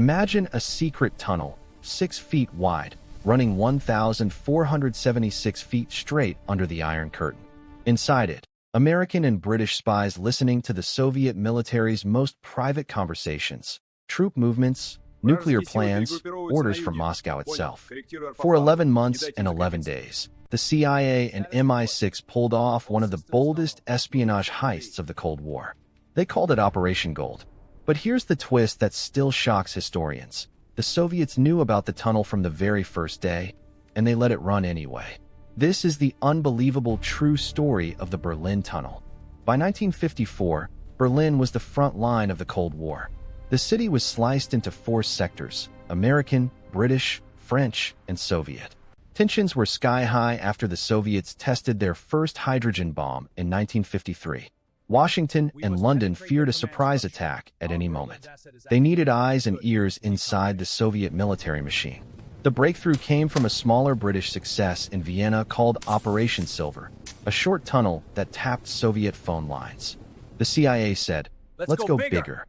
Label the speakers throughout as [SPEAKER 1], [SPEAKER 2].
[SPEAKER 1] Imagine a secret tunnel, 6 feet wide, running 1,476 feet straight under the Iron Curtain. Inside it, American and British spies listening to the Soviet military's most private conversations, troop movements, nuclear plans, orders from Moscow itself. For 11 months and 11 days, the CIA and MI6 pulled off one of the boldest espionage heists of the Cold War. They called it Operation Gold. But here's the twist that still shocks historians. The Soviets knew about the tunnel from the very first day, and they let it run anyway. This is the unbelievable true story of the Berlin Tunnel. By 1954, Berlin was the front line of the Cold War. The city was sliced into 4 sectors: American, British, French, and Soviet. Tensions were sky-high after the Soviets tested their first hydrogen bomb in 1953. Washington and London feared a surprise attack at any moment. They needed eyes and ears inside the Soviet military machine. The breakthrough came from a smaller British success in Vienna called Operation Silver, a short tunnel that tapped Soviet phone lines. The CIA said, "Let's go bigger."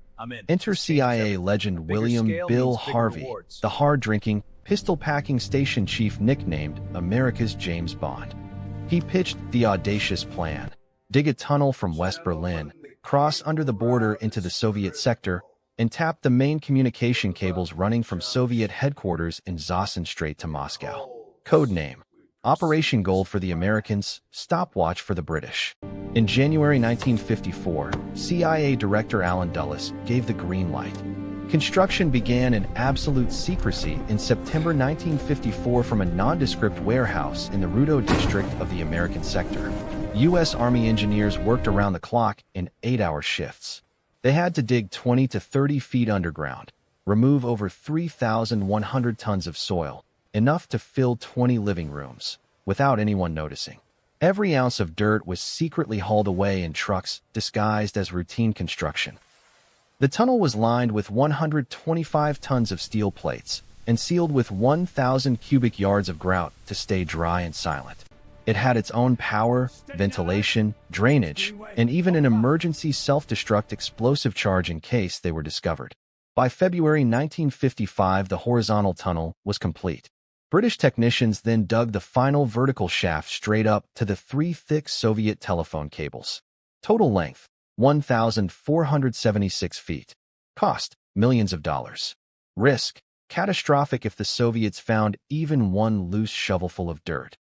[SPEAKER 1] Enter CIA legend William Bill Harvey, the hard-drinking, pistol-packing station chief nicknamed America's James Bond. He pitched the audacious plan: dig a tunnel from West Berlin, cross under the border into the Soviet sector, and tap the main communication cables running from Soviet headquarters in Zasen Strait to Moscow. Code name: Operation Gold for the Americans, Stopwatch for the British. In January 1954, CIA Director Allen Dulles gave the green light. Construction began in absolute secrecy in September 1954 from a nondescript warehouse in the Rudo district of the American sector. U.S. Army engineers worked around the clock in 8-hour shifts. They had to dig 20 to 30 feet underground, remove over 3,100 tons of soil, enough to fill 20 living rooms, without anyone noticing. Every ounce of dirt was secretly hauled away in trucks disguised as routine construction. The tunnel was lined with 125 tons of steel plates and sealed with 1,000 cubic yards of grout to stay dry and silent. It had its own power, ventilation, drainage, and even an emergency self-destruct explosive charge in case they were discovered. By February 1955, the horizontal tunnel was complete. British technicians then dug the final vertical shaft straight up to the 3 thick Soviet telephone cables. Total length: 1,476 feet. Cost: millions of dollars. Risk: catastrophic if the Soviets found even one loose shovelful of dirt.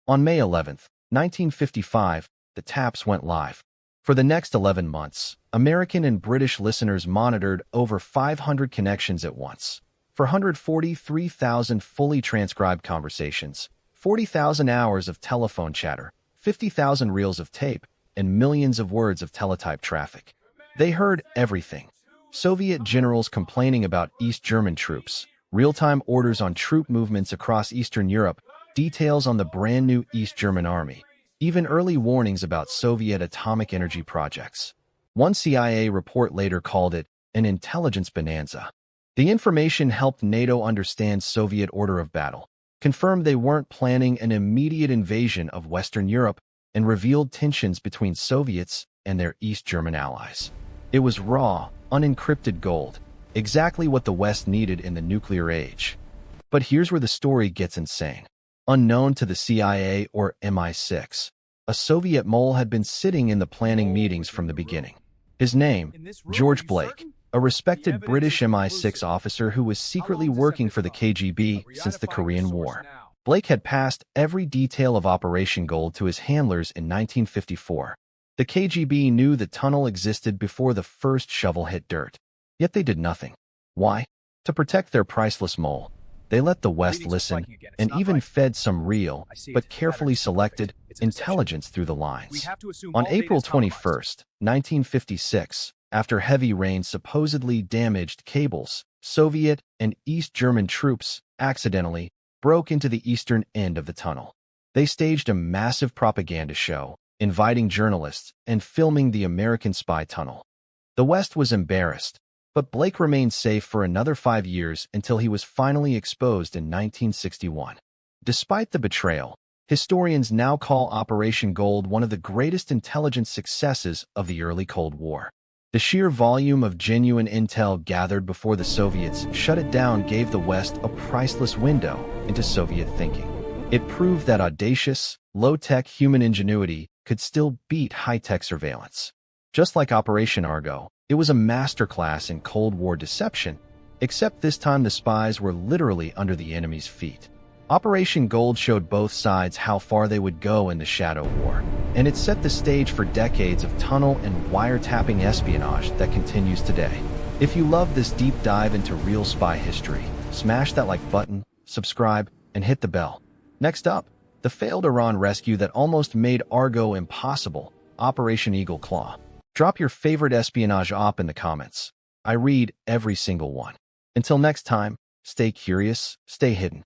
[SPEAKER 1] On May 11, 1955, the taps went live. For the next 11 months, American and British listeners monitored over 500 connections at once. For 143,000 fully transcribed conversations, 40,000 hours of telephone chatter, 50,000 reels of tape, and millions of words of teletype traffic. They heard everything. Soviet generals complaining about East German troops, real-time orders on troop movements across Eastern Europe, details on the brand-new East German army, even early warnings about Soviet atomic energy projects. One CIA report later called it an intelligence bonanza. The information helped NATO understand Soviet order of battle, confirmed they weren't planning an immediate invasion of Western Europe, and revealed tensions between Soviets and their East German allies. It was raw, unencrypted gold, exactly what the West needed in the nuclear age. But here's where the story gets insane. Unknown to the CIA or MI6, a Soviet mole had been sitting in the planning meetings from the beginning. His name: George Blake, a respected British MI6 officer who was secretly working for the KGB since the Korean War. Blake had passed every detail of Operation Gold to his handlers in 1954. The KGB knew the tunnel existed before the first shovel hit dirt. Yet they did nothing. Why? To protect their priceless mole. They let the West listen and even fed some real, but carefully selected, intelligence through the lines. On April 21, 1956, after heavy rain supposedly damaged cables, Soviet and East German troops accidentally broke into the eastern end of the tunnel. They staged a massive propaganda show, inviting journalists and filming the American spy tunnel. The West was embarrassed, but Blake remained safe for another 5 years until he was finally exposed in 1961. Despite the betrayal, historians now call Operation Gold one of the greatest intelligence successes of the early Cold War. The sheer volume of genuine intel gathered before the Soviets shut it down gave the West a priceless window into Soviet thinking. It proved that audacious, low-tech human ingenuity could still beat high-tech surveillance. Just like Operation Argo, it was a masterclass in Cold War deception, except this time the spies were literally under the enemy's feet. Operation Gold showed both sides how far they would go in the Shadow War, and it set the stage for decades of tunnel and wiretapping espionage that continues today. If you love this deep dive into real spy history, smash that like button, subscribe, and hit the bell. Next up, the failed Iran rescue that almost made Argo impossible, Operation Eagle Claw. Drop your favorite espionage op in the comments. I read every single one. Until next time, stay curious, stay hidden.